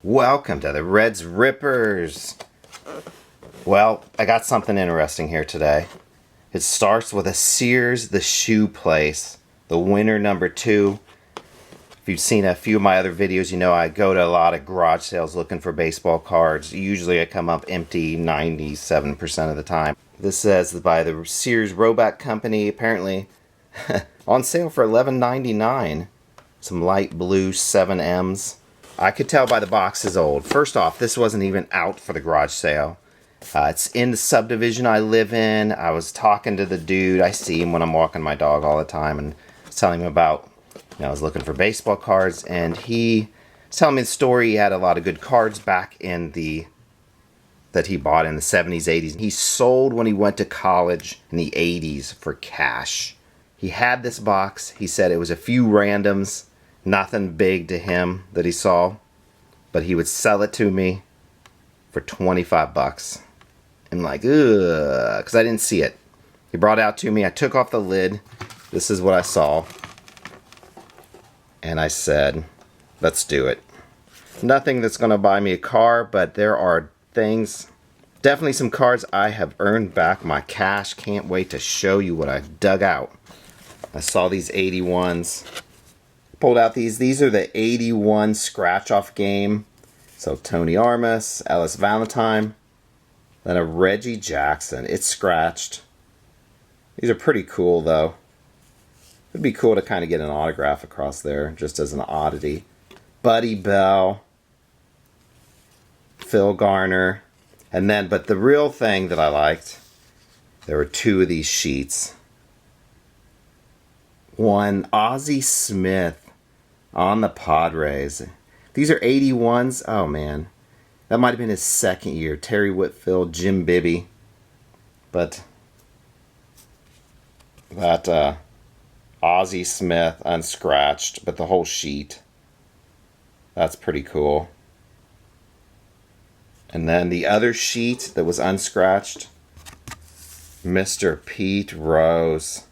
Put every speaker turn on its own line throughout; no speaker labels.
Welcome to the Reds Rippers. Well, I got something interesting here today. It starts with a Sears the Shoe Place, the winner number 2. If you've seen a few of my other videos, you know I go to a lot of garage sales looking for baseball cards. Usually I come up empty 97% of the time. This says by the Sears Roebuck Company, apparently on sale for $11.99. Some light blue 7Ms. I could tell by the box is old. First off, this wasn't even out for the garage sale. It's in the subdivision I live in. I was talking to the dude. I see him when I'm walking my dog all the time, and I was telling him about, I was looking for baseball cards, and he was telling me the story. He had a lot of good cards back in that he bought in the 70s, 80s. He sold when he went to college in the 80s for cash. He had this box. He said it was a few randoms. Nothing big to him that he saw, but he would sell it to me for 25 bucks. I'm like, ugh, because I didn't see it. He brought it out to me. I took off the lid. This is what I saw. And I said, let's do it. Nothing that's going to buy me a car, but there are things, definitely some cards I have earned back my cash. Can't wait to show you what I dug out. I saw these 81s. Pulled out these. These are the 81 scratch-off game. So Tony Armas, Ellis Valentine, then a Reggie Jackson. It's scratched. These are pretty cool, though. It'd be cool to kind of get an autograph across there, just as an oddity. Buddy Bell, Phil Garner, and then, but the real thing that I liked, there were 2 of these sheets. One, Ozzie Smith on the Padres. These are 81s. Oh, man. That might have been his second year. Terry Whitfield, Jim Bibby. But that Ozzie Smith unscratched, but the whole sheet. That's pretty cool. And then the other sheet that was unscratched, Mr. Pete Rose,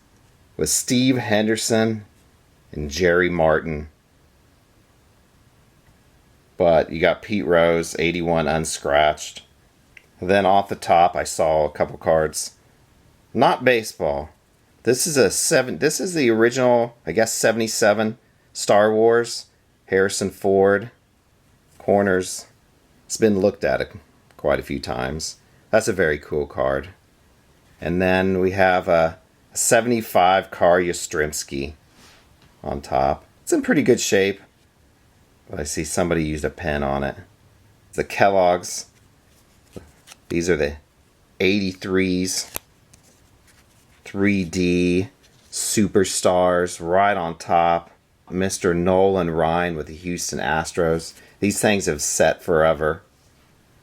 with Steve Henderson and Jerry Martin. But you got Pete Rose, 81 unscratched. And then off the top, I saw a couple cards. Not baseball. This is This is the original, I guess, 77 Star Wars. Harrison Ford. Corners. It's been looked at quite a few times. That's a very cool card. And then we have a 75 Car Yastrzemski on top. It's in pretty good shape. But I see somebody used a pen on it. The Kellogg's. These are the 83s. 3D. Superstars right on top. Mr. Nolan Ryan with the Houston Astros. These things have set forever.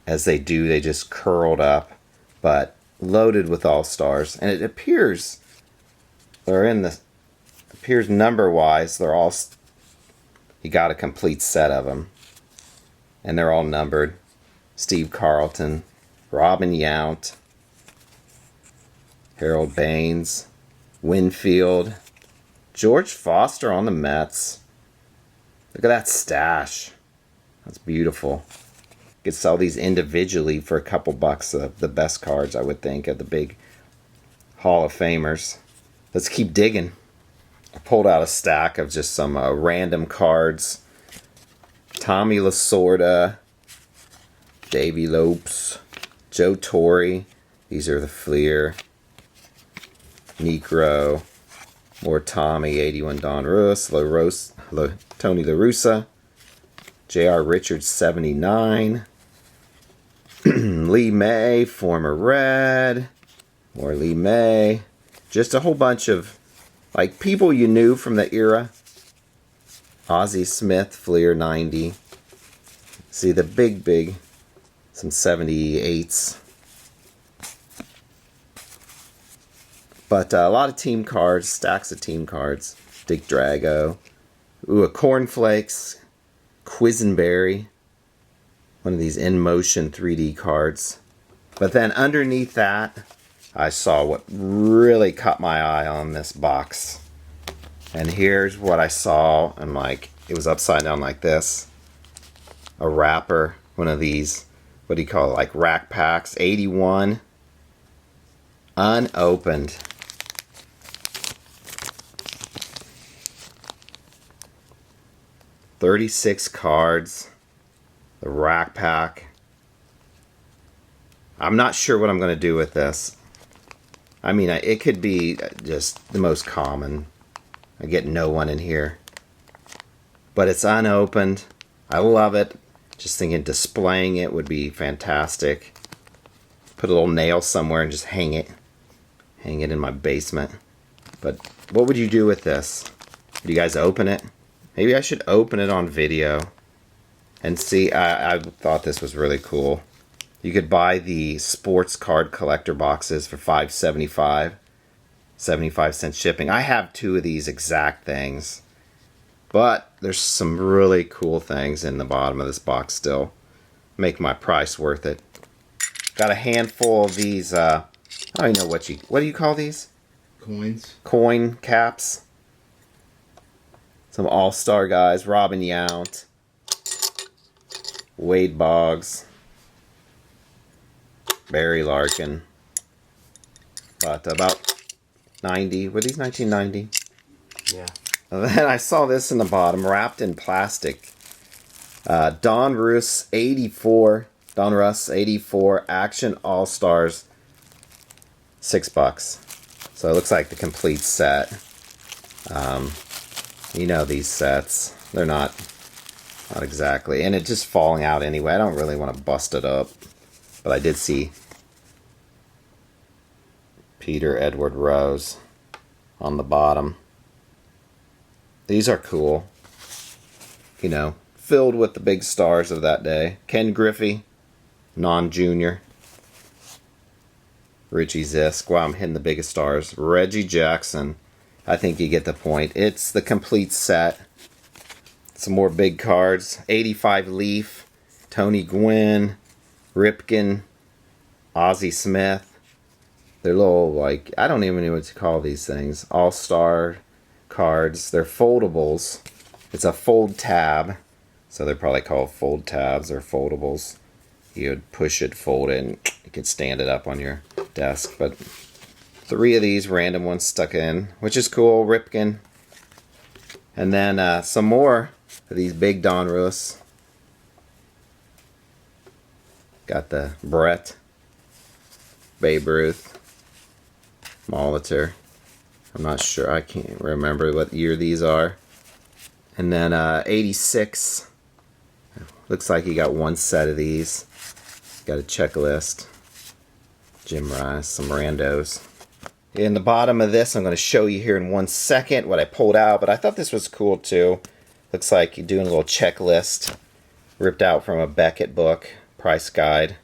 As they do, they just curled up. But loaded with all-stars. And it appears appears number-wise, they're all, you got a complete set of them. And they're all numbered. Steve Carlton, Robin Yount, Harold Baines, Winfield, George Foster on the Mets. Look at that stash. That's beautiful. You could sell these individually for a couple bucks. The best cards, I would think, of the big Hall of Famers. Let's keep digging. I pulled out a stack of just some random cards. Tommy Lasorda, Davey Lopes, Joe Torre. These are the Fleer. Necro. More Tommy, 81 Don Russ, Tony La Russa. J.R. Richards, 79. Lee May, former Red. More Lee May. Just a whole bunch of, like, people you knew from the era. Ozzie Smith, Fleer, 90. See the big, some 78s. But a lot of team cards, stacks of team cards. Dick Drago. Ooh, a Cornflakes. Quisenberry. One of these in-motion 3D cards. But then underneath that, I saw what really caught my eye on this box. And here's what I saw, and like, it was upside down like this. a wrapper, one of these, what do you call it, like rack packs, 81, unopened. $36 cards, the rack pack. I'm not sure what I'm going to do with this. I mean, it could be just the most common. I get no one in here. But it's unopened. I love it. Just thinking displaying it would be fantastic. Put a little nail somewhere and just hang it. Hang it in my basement. But what would you do with this? Would you guys open it? Maybe I should open it on video. And see, I thought this was really cool. You could buy the sports card collector boxes for $5.75. 75-cent shipping. I have 2 of these exact things. But there's some really cool things in the bottom of this box still. Make my price worth it. Got a handful of these, I don't even know what do you call these?
Coins.
Coin caps. Some all-star guys. Robin Yount. Wade Boggs. Barry Larkin. But about 90. Were these 1990?
Yeah.
And then I saw this in the bottom, wrapped in plastic. Don Russ 84. Don Russ 84. Action All-Stars. $6. So it looks like the complete set. You know these sets. They're not exactly. And it's just falling out anyway. I don't really want to bust it up. But I did see Peter Edward Rose on the bottom. These are cool. You know, filled with the big stars of that day. Ken Griffey, non-junior. Richie Zisk. Wow, I'm hitting the biggest stars. Reggie Jackson. I think you get the point. It's the complete set. Some more big cards. 85 Leaf. Tony Gwynn. Ripken. Ozzie Smith. They're little, like, I don't even know what to call these things. All-Star cards. They're foldables. It's a fold tab. So they're probably called fold tabs or foldables. You would push it, fold it, and you could stand it up on your desk. But 3 of these random ones stuck in, which is cool. Ripken. And then some more of these big Don Russ. Got the Brett. Babe Ruth. Molitor. I'm not sure. I can't remember what year these are. And then 86. Looks like you got 1 set of these. Got a checklist. Jim Rice, some randos. In the bottom of this, I'm going to show you here in 1 second what I pulled out, but I thought this was cool too. Looks like you're doing a little checklist. Ripped out from a Beckett book, price guide.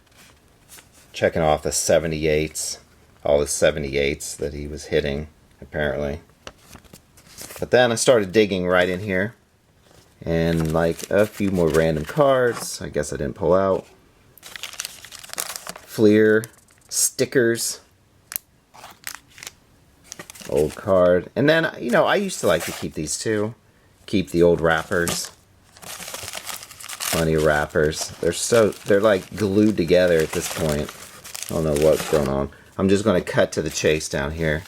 Checking off the 78s. All the 78s that he was hitting, apparently. But then I started digging right in here. And like a few more random cards. I guess I didn't pull out. Fleer. Stickers. Old card. And then, you know, I used to like to keep these too. Keep the old wrappers. Plenty of wrappers. They're like glued together at this point. I don't know what's going on. I'm just going to cut to the chase down here.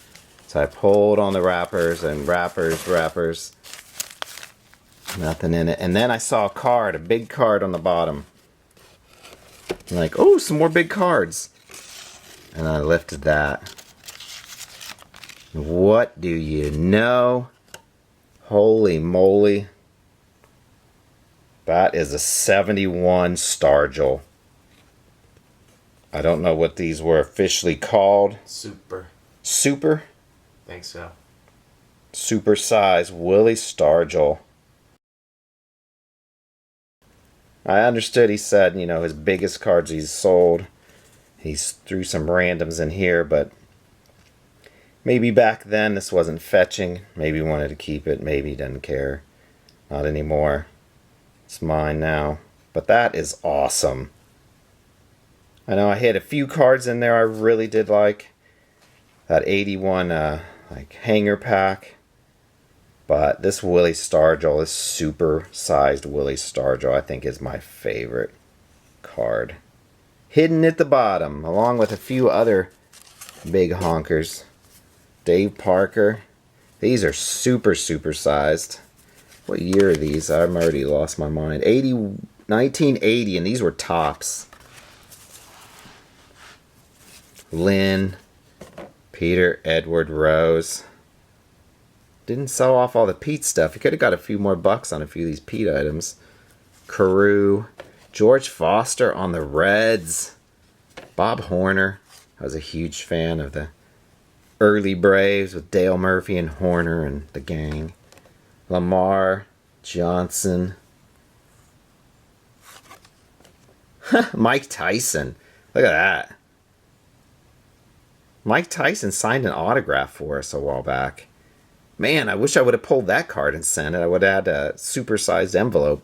So I pulled on the wrappers and wrappers. Nothing in it. And then I saw a card, a big card on the bottom. I'm like, oh, some more big cards. And I lifted that. What do you know? Holy moly. That is a 71 Stargell. I don't know what these were officially called.
Super.
Super?
Think so.
Super size Willie Stargell. I understood he said, you know, his biggest cards he's sold. He threw some randoms in here, but maybe back then this wasn't fetching. Maybe he wanted to keep it. Maybe he didn't care. Not anymore. It's mine now. But that is awesome. I know I had a few cards in there I really did like. That 81 like hanger pack. But this Willie Stargell, this super-sized Willie Stargell, I think is my favorite card. Hidden at the bottom, along with a few other big honkers. Dave Parker. These are super sized. What year are these? I've already lost my mind. 1980, and these were tops. Lynn, Peter Edward Rose. Didn't sell off all the Pete stuff. He could have got a few more bucks on a few of these Pete items. Carew. George Foster on the Reds. Bob Horner. I was a huge fan of the early Braves with Dale Murphy and Horner and the gang. Lamar Johnson. Mike Tyson. Look at that. Mike Tyson signed an autograph for us a while back. Man, I wish I would have pulled that card and sent it. I would have had a supersized envelope.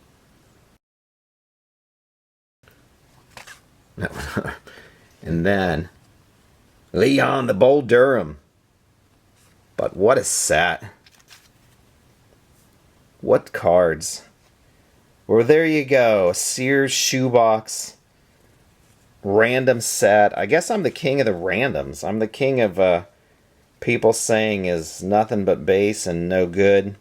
And then Leon the Bull Durham. But what a set. What cards. Well, there you go. A Sears shoebox. Random set. I guess I'm the king of the randoms. I'm the king of people saying is nothing but base and no good.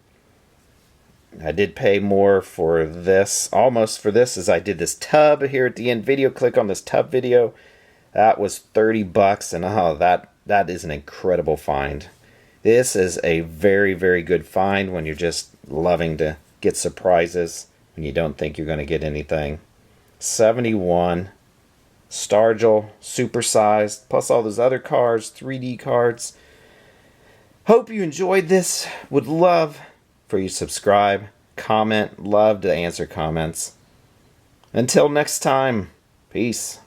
I did pay more for this, almost for this, as I did this tub here at the end video. Click on this tub video. That was 30 bucks, and oh, that is an incredible find. This is a very good find when you're just loving to get surprises when you don't think you're going to get anything. 71 Stargell, supersized, plus all those other cards, 3D cards. Hope you enjoyed this. Would love for you to subscribe, comment, love to answer comments. Until next time, peace.